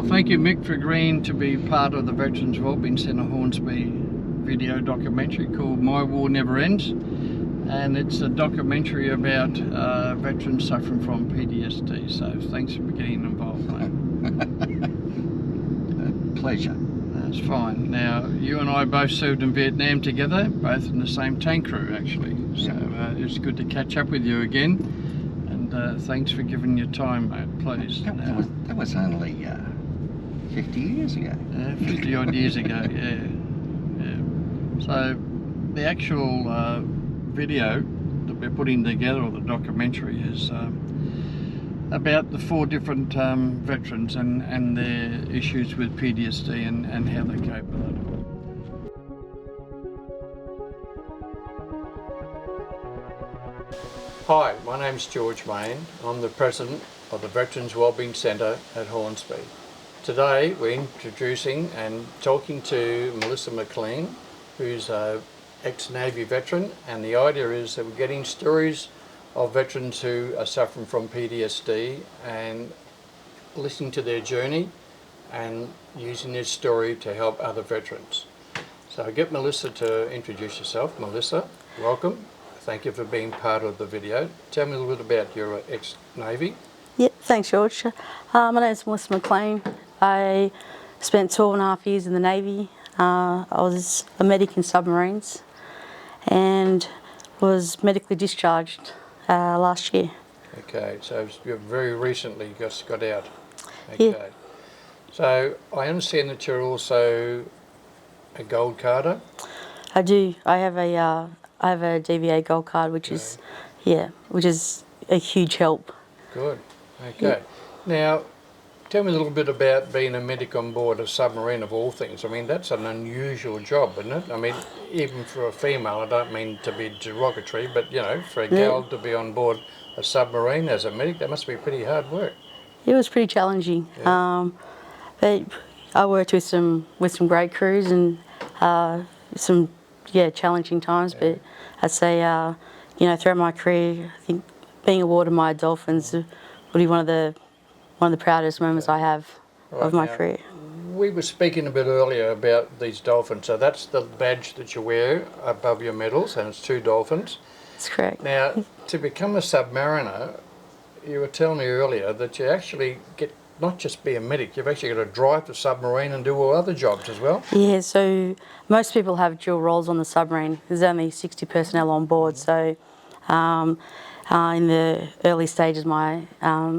thank you, Mick, for agreeing to be part of the Veterans Wellbeing Centre Hornsby video documentary called My War Never Ends. And it's a documentary about veterans suffering from PTSD. So thanks for getting involved, mate. Pleasure. That's fine. Now, you and I both served in Vietnam together, both in the same tank crew, actually. So it's good to catch up with you again. And thanks for giving your time, mate, please. That was only 50 years ago. 50 odd years ago, yeah. So the actual video that we're putting together, or the documentary, is about the 4 different veterans and their issues with PTSD and how they cope with it. Hi, my name's George Main. I'm the President of the Veterans Wellbeing Centre at Hornsby. Today we're introducing and talking to Melissa McLean, who's a ex-Navy veteran, and the idea is that we're getting stories of veterans who are suffering from PTSD and listening to their journey and using their story to help other veterans. So I get Melissa to introduce yourself. Melissa, welcome. Thank you for being part of the video. Tell me a little bit about your ex-Navy. Yeah, thanks, George. My name is Melissa McLean. I spent 12.5 years in the Navy. I was a medic in submarines and was medically discharged last year. Okay, so you very recently just got out. Okay. Yeah. So I understand that you're also a gold carder. I do. I have a DVA gold card, which is a huge help. Good. Okay. Now, tell me a little bit about being a medic on board a submarine, of all things. I mean, that's an unusual job, isn't it? I mean, even for a female, I don't mean to be derogatory, but, you know, for a girl to be on board a submarine as a medic, that must be pretty hard work. It was pretty challenging. Yeah. But I worked with some great crews and some challenging times. Yeah. But I'd say, throughout my career, I think being awarded my Dolphins would be one of the proudest moments I have of my career. We were speaking a bit earlier about these dolphins. So that's the badge that you wear above your medals, and it's 2 dolphins. That's correct. Now, to become a submariner, you were telling me earlier that you actually get not just be a medic, you've actually got to drive the submarine and do all other jobs as well. Yeah, so most people have dual roles on the submarine. There's only 60 personnel on board, so in the early stages of my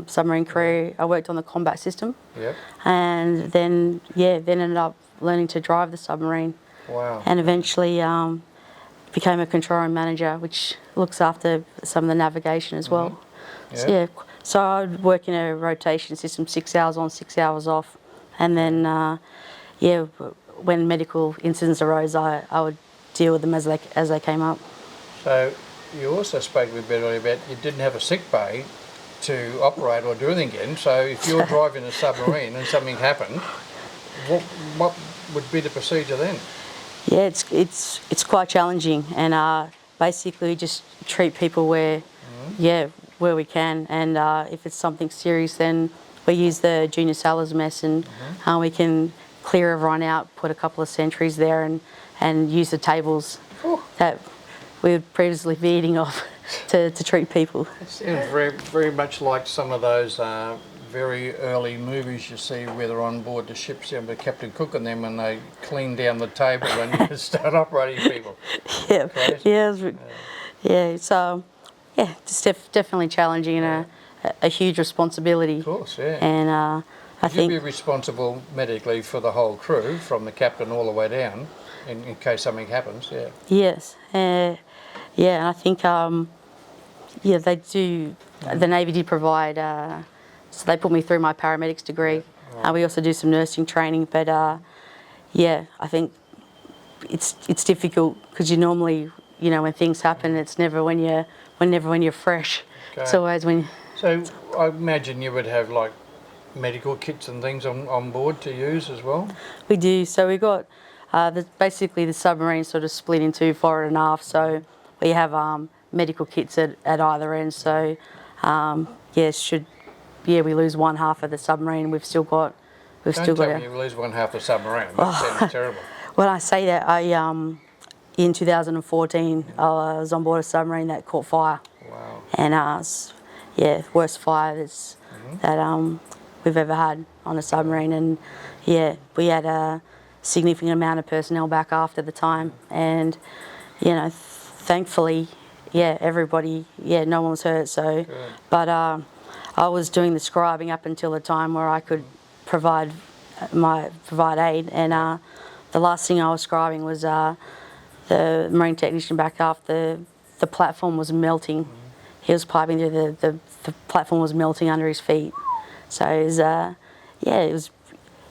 submarine career, I worked on the combat system. Yep. And then ended up learning to drive the submarine. Wow. And eventually became a control room manager, which looks after some of the navigation as well. Yep. So I'd work in a rotation system, 6 hours on, 6 hours off. And then, when medical incidents arose, I would deal with them as they came up. So you also spoke a bit earlier about you didn't have a sick bay to operate or do anything in. So if you're driving a submarine and something happened, what would be the procedure then? Yeah, it's quite challenging, and basically just treat people where we can, and if it's something serious, then we use the junior sailors mess, and we can clear everyone out, put a couple of sentries there, and use the tables that we would previously be eating off to treat people. It sounds very, very much like some of those very early movies you see where they're on board the ships, you know, with Captain Cook and them, and they clean down the table and you start operating people. It's definitely challenging and a huge responsibility. Of course, yeah. And I think you'd be responsible medically for the whole crew, from the captain all the way down, in case something happens. Yeah. Yes. And I think they do. The Navy did provide. So they put me through my paramedics degree. Yeah, right. We also do some nursing training, but I think it's difficult because you normally, when things happen, it's never when you're fresh. Okay. It's always when. So I imagine you would have like medical kits and things on board to use as well. We do. So we got basically the submarine sort of split into forward and aft. So we have medical kits at either end. So we lose one half of the submarine, we've still got we've Don't still got tell me you lose one half the submarine. That sounds terrible. When I say that, in 2014, I was on board a submarine that caught fire. Wow. And worst fire that we've ever had on a submarine. And yeah, we had a significant amount of personnel back after the time. And thankfully, everybody, no one was hurt. So, Good. but I was doing the scribing up until the time where I could provide aid. And the last thing I was scribing was the marine technician back after the platform was melting. He was piping through the platform was melting under his feet. So it was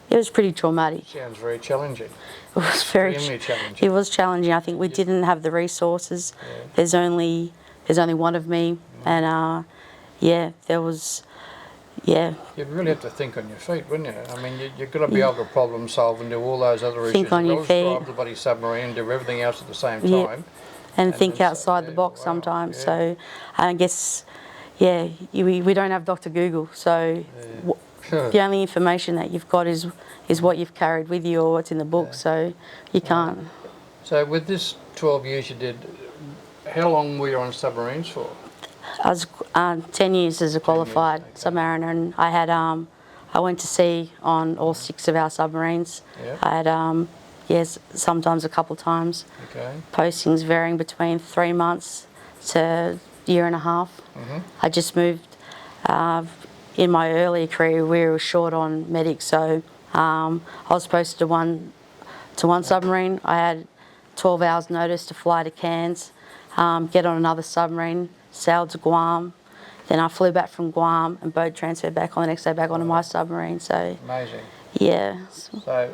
it was pretty traumatic. Sounds very challenging. It was very Extremely challenging. It was challenging. I think we didn't have the resources. There's only one of me, and there was. Yeah. You'd really have to think on your feet, wouldn't you? I mean, you've got to be able to problem solve and do all those other issues. Think on your feet. Drive the bloody submarine, do everything else at the same time. And think outside the box sometimes. Yeah. So I guess, we don't have Dr. Google. So the only information that you've got is what you've carried with you or what's in the book. So you can't. So with this 12 years you did, how long were you on submarines for? I was 10 years as a qualified submariner, and I went to sea on all 6 of our submarines. Yeah. I had sometimes a couple times. Okay. Postings varying between 3 months to a year and a half. I just moved. In my earlier career, we were short on medics, so I was posted to one submarine. I had 12 hours notice to fly to Cairns, get on another submarine, sailed to Guam. Then I flew back from Guam and boat transferred back on the next day back onto my submarine. So amazing. Yeah. So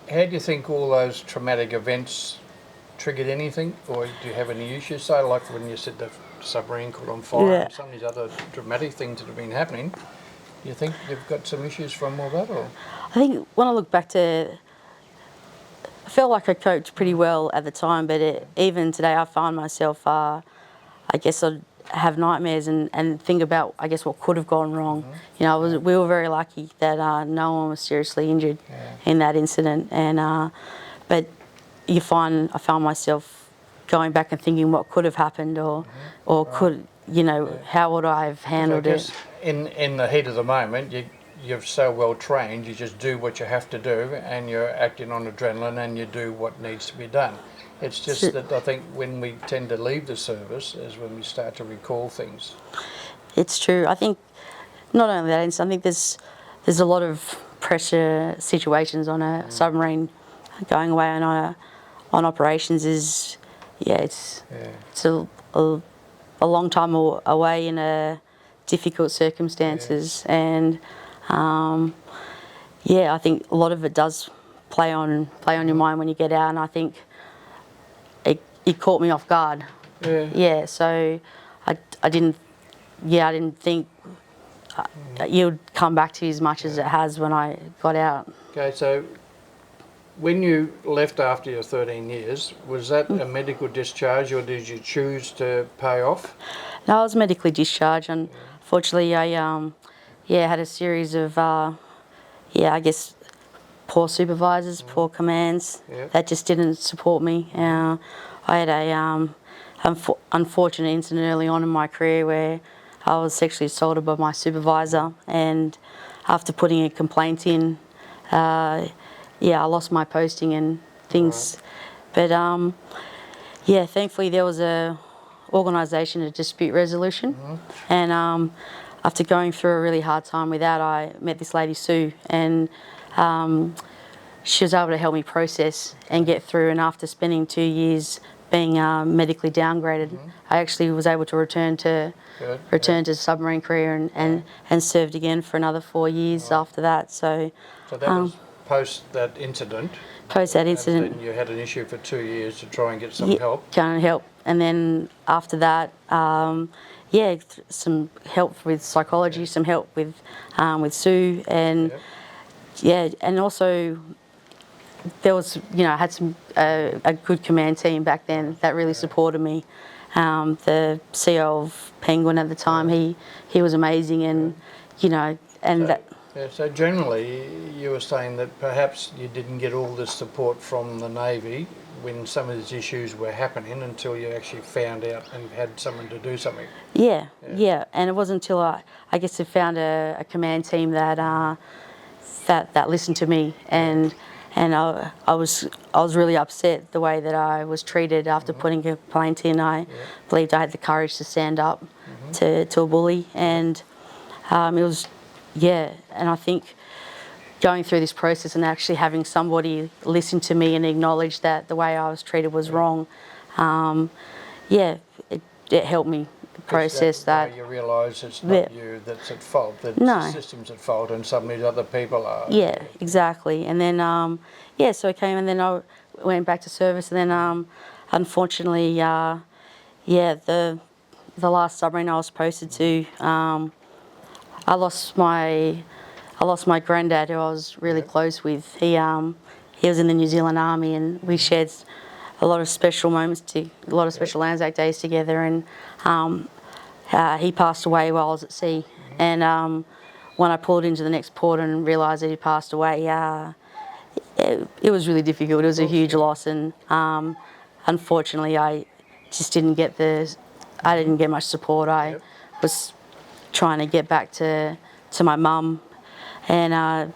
how do you think all those traumatic events triggered anything, or do you have any issues? So like when you said the submarine caught on fire and some of these other dramatic things that have been happening, do you think you've got some issues from all that? Or I think when I look back to, I felt like I coped pretty well at the time, but even today I find myself, I guess I'd have nightmares and think about, I guess, what could have gone wrong. We were very lucky that no one was seriously injured in that incident. And but I found myself going back and thinking what could have happened, or could, how would I have handled it? In the heat of the moment, you're so well trained, you just do what you have to do, and you're acting on adrenaline, and you do what needs to be done. It's just that I think when we tend to leave the service is when we start to recall things. It's true. I think not only that, I think there's a lot of pressure situations on a submarine. Going away on operations is it's a long time away in difficult circumstances, and I think a lot of it does play on your mind when you get out, and I think it caught me off guard. So I didn't think you'd come back to you as much as it has when I got out. Okay, so when you left after your 13 years, was that a medical discharge, or did you choose to pay off? No, I was medically discharged, and fortunately I had a series of I guess poor supervisors, poor commands that just didn't support me. I had a unfortunate incident early on in my career where I was sexually assaulted by my supervisor, and after putting a complaint in, I lost my posting and things. But thankfully there was a organisation of dispute resolution, and after going through a really hard time with that, I met this lady Sue, and she was able to help me process and get through. And after spending 2 years being medically downgraded, I actually was able to return to submarine career and served again for another 4 years after that. So that was post that incident. And you had an issue for 2 years to try and get some help. And then after that, some help with psychology, some help with Sue, and and also there was, I had a good command team back then that really supported me. The CEO of Penguin at the time, he was amazing, and Yeah, so generally, you were saying that perhaps you didn't get all the support from the Navy when some of these issues were happening until you actually found out and had someone to do something. Yeah. And it wasn't until I guess I found a command team that that listened to me, and I was really upset the way that I was treated after putting a complaint in. I believed I had the courage to stand up to a bully, and it was, and I think going through this process and actually having somebody listen to me and acknowledge that the way I was treated was wrong, it helped me process that. You realise it's not you that's at fault, that No. the system's at fault and some of these other people are. Yeah, exactly. And then, so I came and then I went back to service, and then unfortunately, the last submarine I was posted to, I lost my granddad, who I was really close with. He was in the New Zealand Army, and we shared a lot of special moments, a lot of special Anzac days together. And he passed away while I was at sea. And when I pulled into the next port and realised that he passed away, it was really difficult. It was a huge loss, and unfortunately, I just didn't get much support. I was trying to get back to my mum, and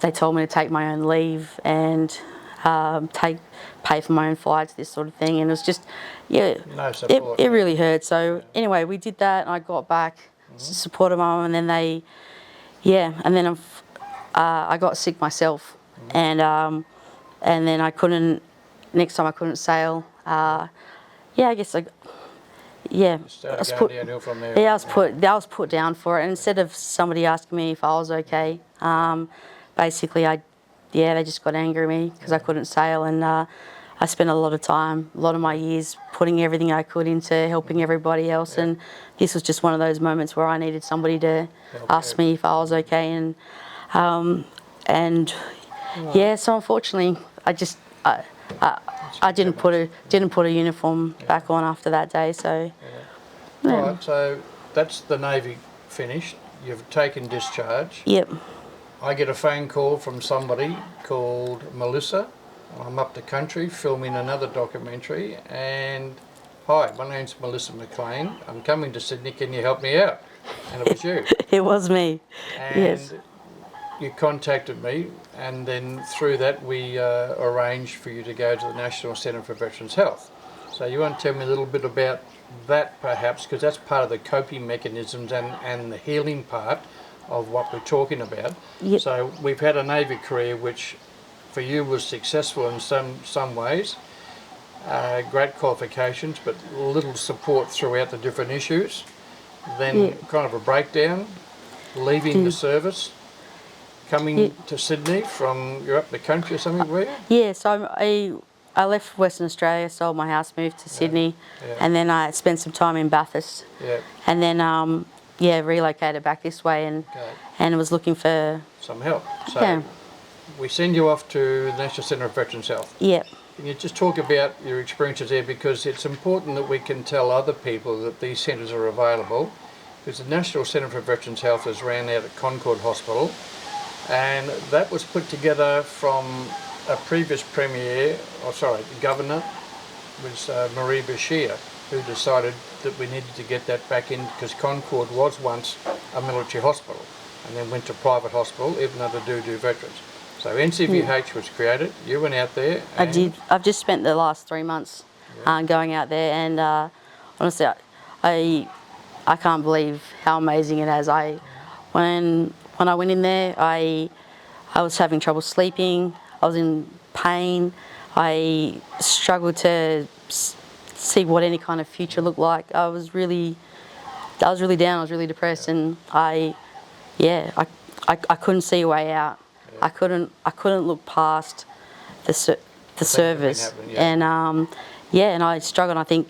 they told me to take my own leave and pay for my own flights, this sort of thing. And it was just, No support. it really hurt. So anyway, we did that, and I got back, supported mum, and then I got sick myself, and then I couldn't. Next time I couldn't sail. I guess I was put. Downhill from there. Yeah, I was put down for it. And instead of somebody asking me if I was okay, basically they just got angry at me because I couldn't sail, and I spent a lot of my years putting everything I could into helping everybody else, and this was just one of those moments where I needed somebody to ask me if I was okay, and so unfortunately I didn't put a uniform back on after that day. So Right, so that's the Navy finished. You've taken discharge. Yep. I get a phone call from somebody called Melissa. I'm up the country filming another documentary, and hi, my name's Melissa McLean. I'm coming to Sydney. Can you help me out? And it was you. It was me. And Yes. you contacted me, and then through that we arranged for you to go to the National Centre for Veterans Health. So you want to tell me a little bit about that perhaps, because that's part of the coping mechanisms and the healing part of what we're talking about. Yep. So we've had a Navy career which for you was successful in some ways, great qualifications but little support throughout the different issues. Then kind of a breakdown, leaving the service, coming to Sydney from, you're up the country or something, were you? Yeah, so I left Western Australia, sold my house, moved to Sydney, and then I spent some time in Bathurst, and then relocated back this way, and was looking for some help. So we send you off to the National Centre for Veterans Health. Yeah. Can you just talk about your experiences there, because it's important that we can tell other people that these centres are available, because the National Centre for Veterans Health is ran out at Concord Hospital, and that was put together from a previous governor was Marie Bashir, who decided that we needed to get that back in, because Concord was once a military hospital and then went to private hospital, even though they do veterans. So NCVH was created. You went out there. I did. I've just spent the last 3 months going out there, and honestly, I can't believe how amazing it is. When I went in there, I was having trouble sleeping. I was in pain. I struggled to see what any kind of future looked like. I was really down. I was really depressed, and I couldn't see a way out. I couldn't look past the service, and and I struggled. I think,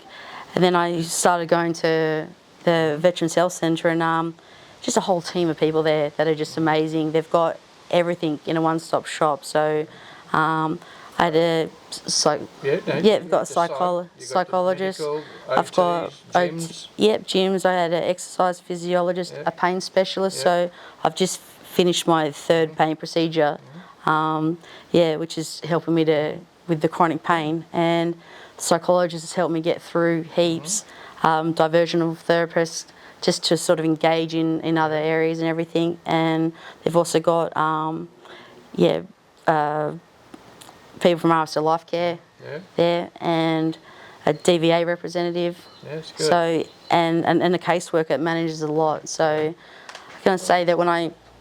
and then I started going to the Veterans Health Centre, and just a whole team of people there that are just amazing. They've got everything in a one-stop shop. So I had we've got a psychologist. I've got gyms. Gyms. I had an exercise physiologist, a pain specialist. So I've just finished my third pain procedure, which is helping me with the chronic pain, and the psychologist has helped me get through heaps, diversional therapists, just to sort of engage in other areas and everything, and they've also got people from RSL Life Care there, and a DVA representative. Yes, good. So and a caseworker that manages a lot. So I'm going to say that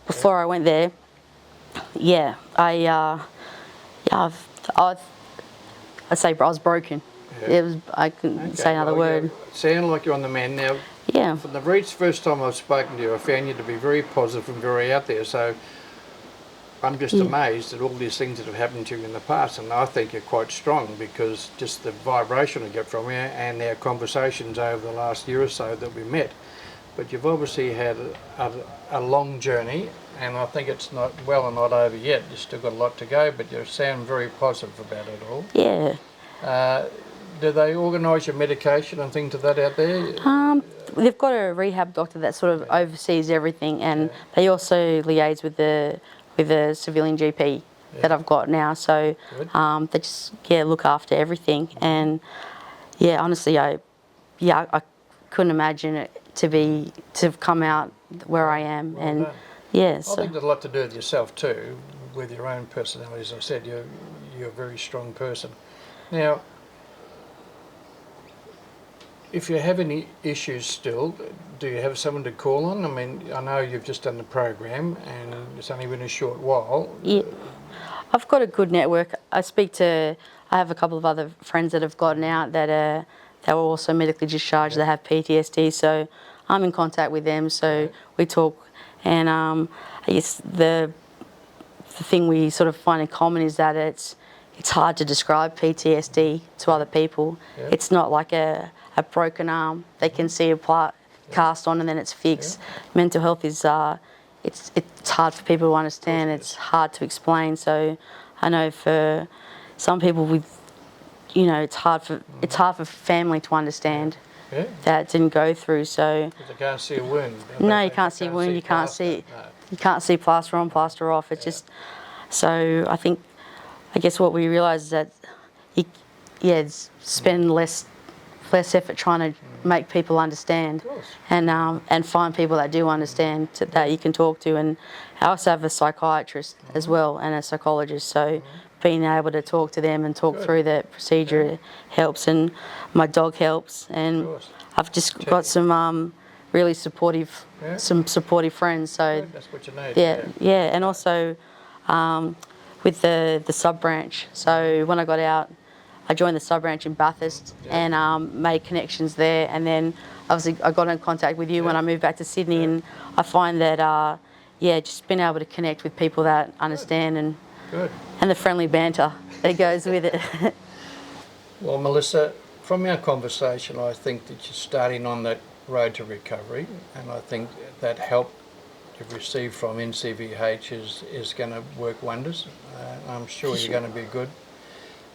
before I went there, I'd say I was broken. Yeah. I couldn't say another word. You sound like you're on the mend now. Yeah. From the very first time I've spoken to you, I found you to be very positive and very out there. So I'm just amazed at all these things that have happened to you in the past, and I think you're quite strong because just the vibration I get from you and our conversations over the last year or so that we met. But you've obviously had a long journey, and I think it's not over yet. You've still got a lot to go, but you sound very positive about it all. Yeah. Do they organise your medication and things of that out there? They've got a rehab doctor that sort of oversees everything, and they also liaise with the civilian GP that I've got now. So they just look after everything, and honestly, I couldn't imagine it to have come out where I am, and I think there's a lot to do with yourself too, with your own personality. As I said, you're a very strong person. Now, if you have any issues still, do you have someone to call on? I mean, I know you've just done the program and it's only been a short while. Yeah, I've got a good network. I have a couple of other friends that have gotten out that were also medically discharged that have PTSD, so I'm in contact with them, so we talk, and I guess the thing we sort of find in common is that it's hard to describe PTSD to other people. It's not like a broken arm. They can see a part cast on and then it's fixed. Mental health is it's hard for people to understand. It's hard to explain. So I know for some people it's hard for family to understand that didn't go through. So because they can't see a wound. No, you can't see a wound. You can't see plaster on, plaster off. It's just so I guess what we realise is that spend less effort trying to make people understand, and find people that do understand that you can talk to. And I also have a psychiatrist as well and a psychologist, so being able to talk to them and talk through the procedure helps, and my dog helps, and I've just got some really supportive friends. So that's what you need. And also with the sub branch. So when I got out, I joined the sub branch in Bathurst and made connections there, and then obviously I got in contact with you when I moved back to Sydney, and I find that just being able to connect with people that understand and the friendly banter that goes with it. Well, Melissa, from our conversation, I think that you're starting on that road to recovery, and I think that help you've received from NCVH is going to work wonders. I'm sure you're going to be good.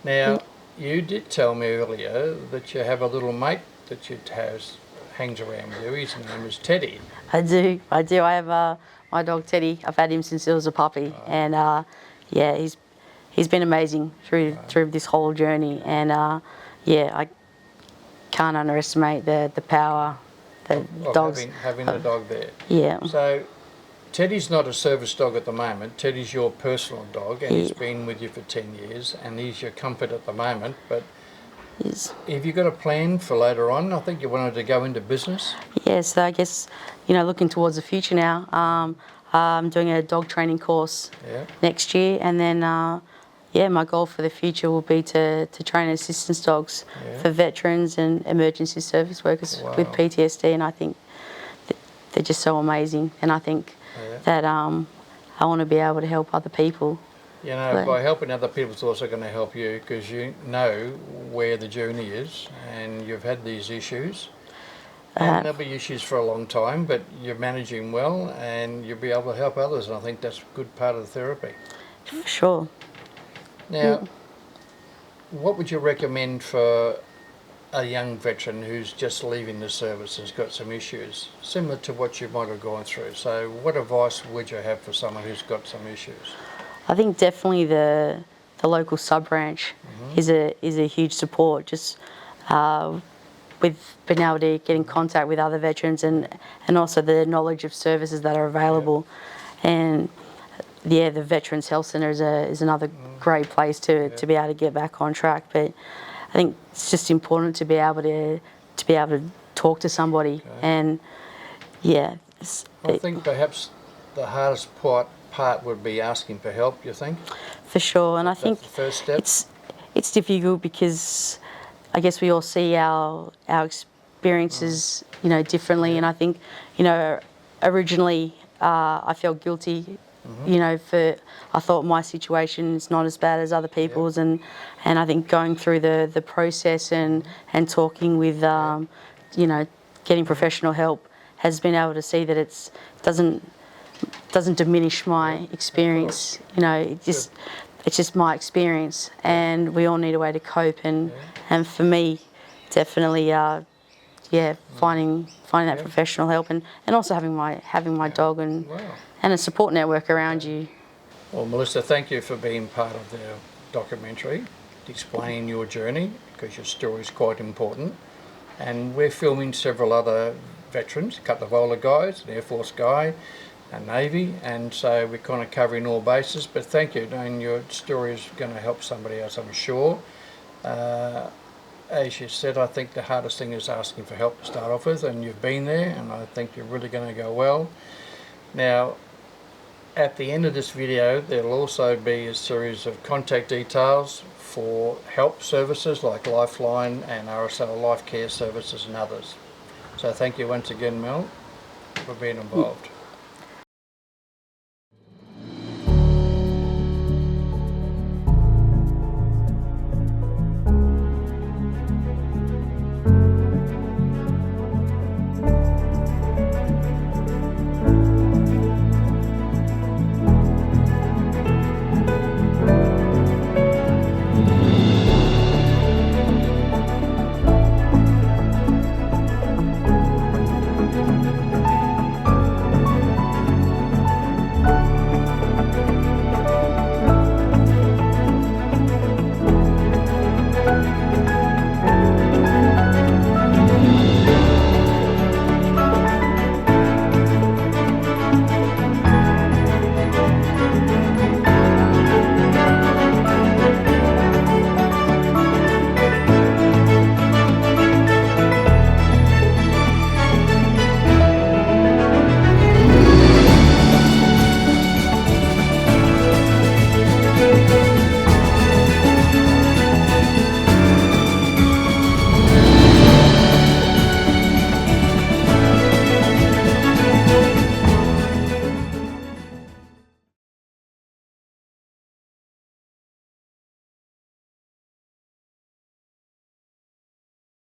Now, you did tell me earlier that you have a little mate that hangs around with you. His name is Teddy. I do. I have my dog Teddy. I've had him since he was a puppy, and he's been amazing through this whole journey. And I can't underestimate the power that dogs having the dog there. Yeah. So Teddy's not a service dog at the moment. Teddy's your personal dog, and he's been with you for 10 years, and he's your comfort at the moment. But have you got a plan for later on? I think you wanted to go into business. Yes, I guess, looking towards the future now. I'm doing a dog training course next year, and then my goal for the future will be to train assistance dogs for veterans and emergency service workers with PTSD, and I think they're just so amazing, and I think that I want to be able to help other people. By helping other people, it's also going to help you, because you know where the journey is, and you've had these issues. And there'll be issues for a long time, but you're managing well, and you'll be able to help others, and I think that's a good part of the therapy. For sure. Now, what would you recommend for a young veteran who's just leaving the service has got some issues, similar to what you might have gone through. So what advice would you have for someone who's got some issues? I think definitely the local sub branch is a huge support. Just with being able to get in contact with other veterans and also the knowledge of services that are available, and yeah, the Veterans Health Centre is another great place to be able to get back on track. But I think it's just important to be able to talk to somebody, and yeah. I think perhaps the hardest part would be asking for help, you think? For sure, and I think the first step? it's difficult because I guess we all see our experiences, differently, and I think, originally I felt guilty, I thought my situation is not as bad as other people's, and I think going through the process and talking with, getting professional help has been able to see that it doesn't diminish my experience. It's just my experience, and we all need a way to cope. And for me, definitely, finding that professional help, and also having my dog and a support network around you. Well, Melissa, thank you for being part of the documentary, explaining your journey, because your story is quite important. And we're filming several other veterans, a couple of older guys, an Air Force guy, a Navy, and so we're kind of covering all bases. But thank you, and your story is going to help somebody else, I'm sure. As you said, I think the hardest thing is asking for help to start off with, and you've been there, and I think you're really going to go well. Now, at the end of this video, there'll also be a series of contact details for help services like Lifeline and RSL Life Care Services and others. So thank you once again, Mel, for being involved.